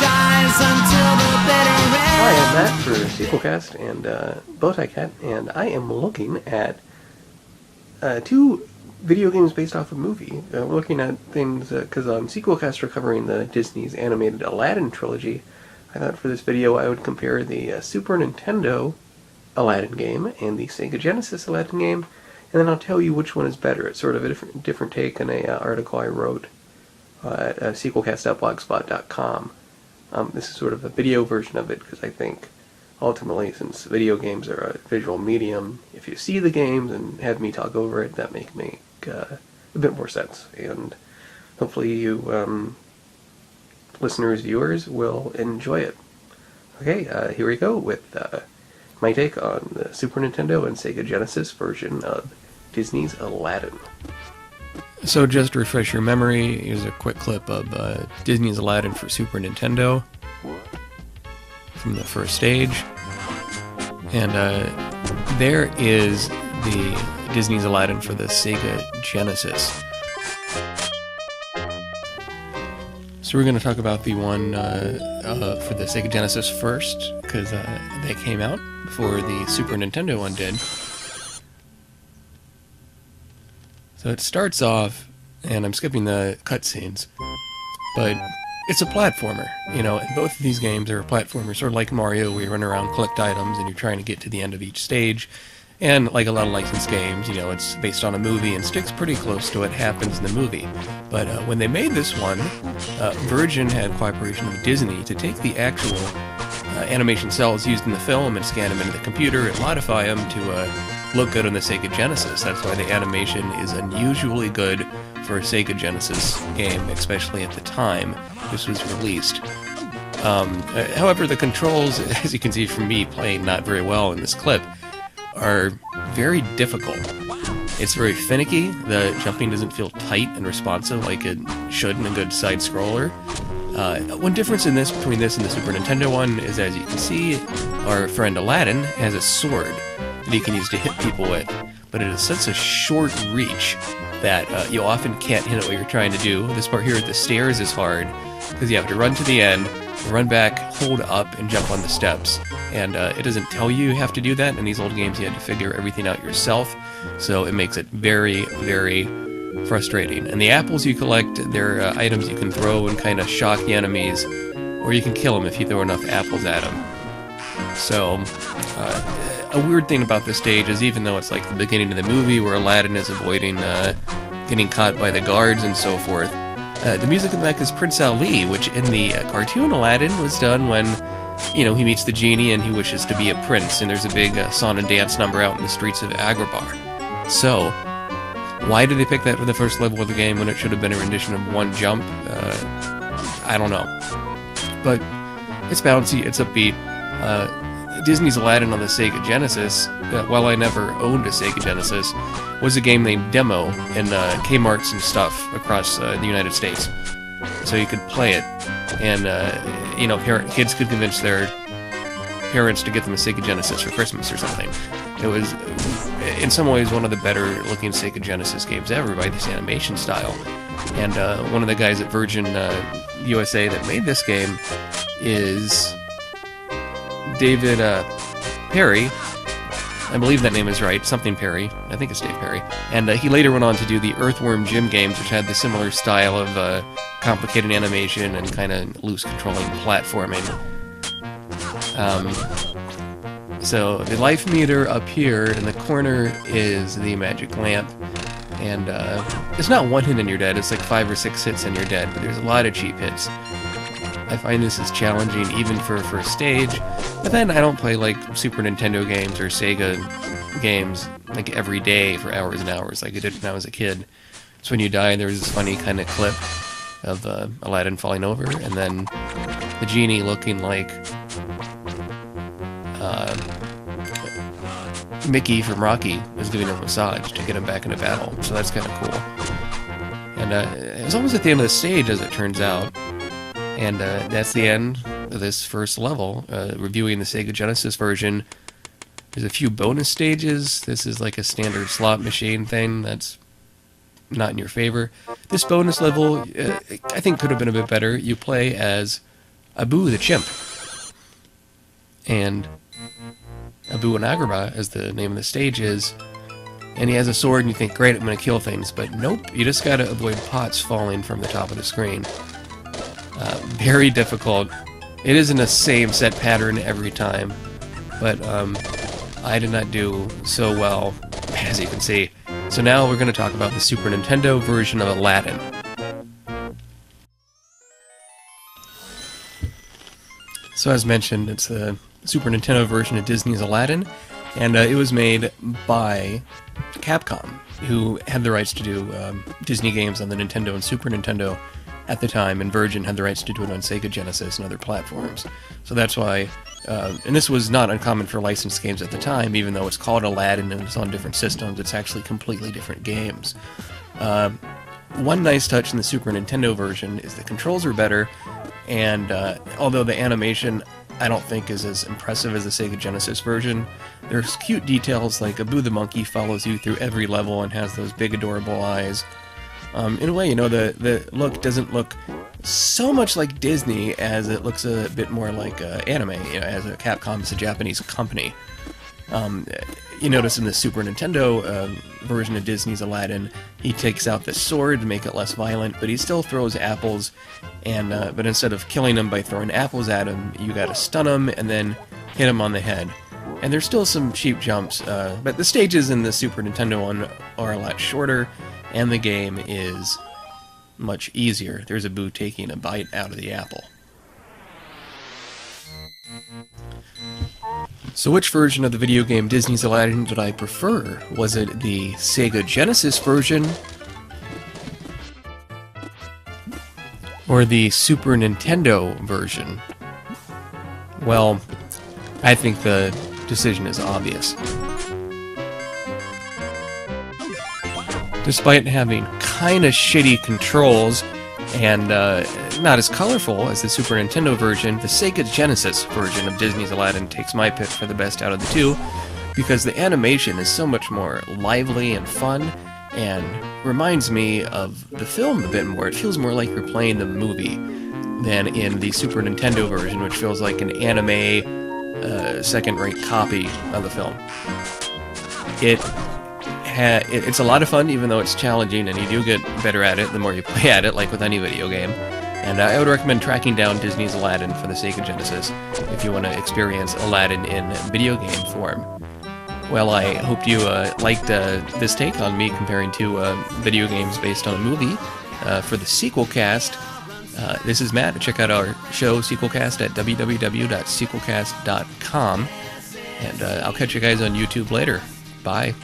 franchise until the bitter end. Hi, I'm Matt for Sequelcast and Bowtiecat, and I am looking at two video games based off a movie. We're looking at things because Sequelcast are covering the Disney's animated Aladdin trilogy. I thought for this video I would compare the Super Nintendo Aladdin game and the Sega Genesis Aladdin game, and then I'll tell you which one is better. It's sort of a different take on an article I wrote at sequelcast.blogspot.com. This is sort of a video version of it because I think ultimately, since video games are a visual medium, if you see the games and have me talk over it, that make a bit more sense. And hopefully you listeners, viewers, will enjoy it. Okay, here we go with my take on the Super Nintendo and Sega Genesis version of Disney's Aladdin. So just to refresh your memory, here's a quick clip of Disney's Aladdin for Super Nintendo from the first stage. And there is the Disney's Aladdin for the Sega Genesis. So we're going to talk about the one for the Sega Genesis first, because they came out before the Super Nintendo one did. So it starts off, and I'm skipping the cutscenes, but it's a platformer. You know, both of these games are platformers, sort of like Mario, where you run around, collect items, and you're trying to get to the end of each stage. And like a lot of licensed games, you know, it's based on a movie and sticks pretty close to what happens in the movie. But when they made this one, Virgin had cooperation with Disney to take the actual animation cells used in the film and scan them into the computer and modify them to look good on the Sega Genesis. That's why the animation is unusually good for a Sega Genesis game, especially at the time this was released. However, the controls, as you can see from me playing not very well in this clip, are very difficult. It's very finicky. The jumping doesn't feel tight and responsive like it should in a good side-scroller. One difference between this and the Super Nintendo one is, as you can see, our friend Aladdin has a sword that he can use to hit people with, but it has such a short reach that you often can't hit it what you're trying to do. This part here at the stairs is hard, because you have to run to the end, run back, hold up, and jump on the steps. And it doesn't tell you have to do that. In these old games, you had to figure everything out yourself, so it makes it very, very frustrating. And the apples you collect, they're items you can throw and kind of shock the enemies, or you can kill them if you throw enough apples at them. So, a weird thing about this stage is, even though it's like the beginning of the movie where Aladdin is avoiding getting caught by the guards and so forth, the music in the back is Prince Ali, which in the cartoon Aladdin was done when, you know, he meets the genie and he wishes to be a prince, and there's a big song and dance number out in the streets of Agrabah. So, why did they pick that for the first level of the game when it should have been a rendition of One Jump? I don't know. But it's bouncy, it's upbeat. Disney's Aladdin on the Sega Genesis, while I never owned a Sega Genesis, was a game they demo in Kmart's and stuff across the United States. So you could play it, and you know, kids could convince their parents to get them a Sega Genesis for Christmas or something. It was, in some ways, one of the better looking Sega Genesis games ever by this animation style. And one of the guys at Virgin USA that made this game is David Perry. I believe that name is right, something Perry. I think it's Dave Perry. And he later went on to do the Earthworm Jim games, which had the similar style of complicated animation and kind of loose controlling platforming. So the life meter up here in the corner is the magic lamp. And it's not one hit and you're dead, it's like 5 or 6 hits and you're dead, but there's a lot of cheap hits. I find this is challenging even for a first stage, but then I don't play like Super Nintendo games or Sega games like every day for hours and hours like I did when I was a kid. So when you die, there's this funny kind of clip of Aladdin falling over, and then the genie looking like Mickey from Rocky is giving him a massage to get him back into battle, so that's kind of cool. And it's almost at the end of the stage, as it turns out. And that's the end of this first level. Reviewing the Sega Genesis version, there's a few bonus stages. This is like a standard slot machine thing that's not in your favor. This bonus level, I think, could have been a bit better. You play as Abu the chimp. And Abu Anagraba, as the name of the stage is, and he has a sword and you think, great, I'm going to kill things, but nope, you just got to avoid pots falling from the top of the screen. Very difficult. It isn't a same set pattern every time, but I did not do so well, as you can see. So now we're going to talk about the Super Nintendo version of Aladdin. So as mentioned, it's the Super Nintendo version of Disney's Aladdin, and it was made by Capcom, who had the rights to do Disney games on the Nintendo and Super Nintendo at the time, and Virgin had the rights to do it on Sega Genesis and other platforms. So that's why, and this was not uncommon for licensed games at the time, even though it's called Aladdin and it's on different systems, it's actually completely different games. One nice touch in the Super Nintendo version is the controls are better, and although the animation I don't think is as impressive as the Sega Genesis version, there's cute details like Abu the monkey follows you through every level and has those big adorable eyes. In a way, you know, the look doesn't look so much like Disney as it looks a bit more like anime, you know, as a Capcom is a Japanese company. You notice in the Super Nintendo version of Disney's Aladdin, he takes out the sword to make it less violent, but he still throws apples, and but instead of killing him by throwing apples at him, you gotta stun him and then hit him on the head. And there's still some cheap jumps, but the stages in the Super Nintendo one are a lot shorter, and the game is much easier. There's Abu taking a bite out of the apple. So which version of the video game Disney's Aladdin did I prefer? Was it the Sega Genesis version or the Super Nintendo version? Well, I think the decision is obvious. Despite having kinda shitty controls and not as colorful as the Super Nintendo version, the Sega Genesis version of Disney's Aladdin takes my pick for the best out of the two, because the animation is so much more lively and fun, and reminds me of the film a bit more. It feels more like you're playing the movie than in the Super Nintendo version, which feels like an anime second-rate copy of the film. It's a lot of fun, even though it's challenging, and you do get better at it the more you play at it, like with any video game. And I would recommend tracking down Disney's Aladdin for the Sega Genesis if you want to experience Aladdin in video game form. Well, I hope you liked this take on me comparing two video games based on a movie. For the sequel cast, this is Matt. Check out our show, Sequelcast, at www.sequelcast.com. And I'll catch you guys on YouTube later. Bye.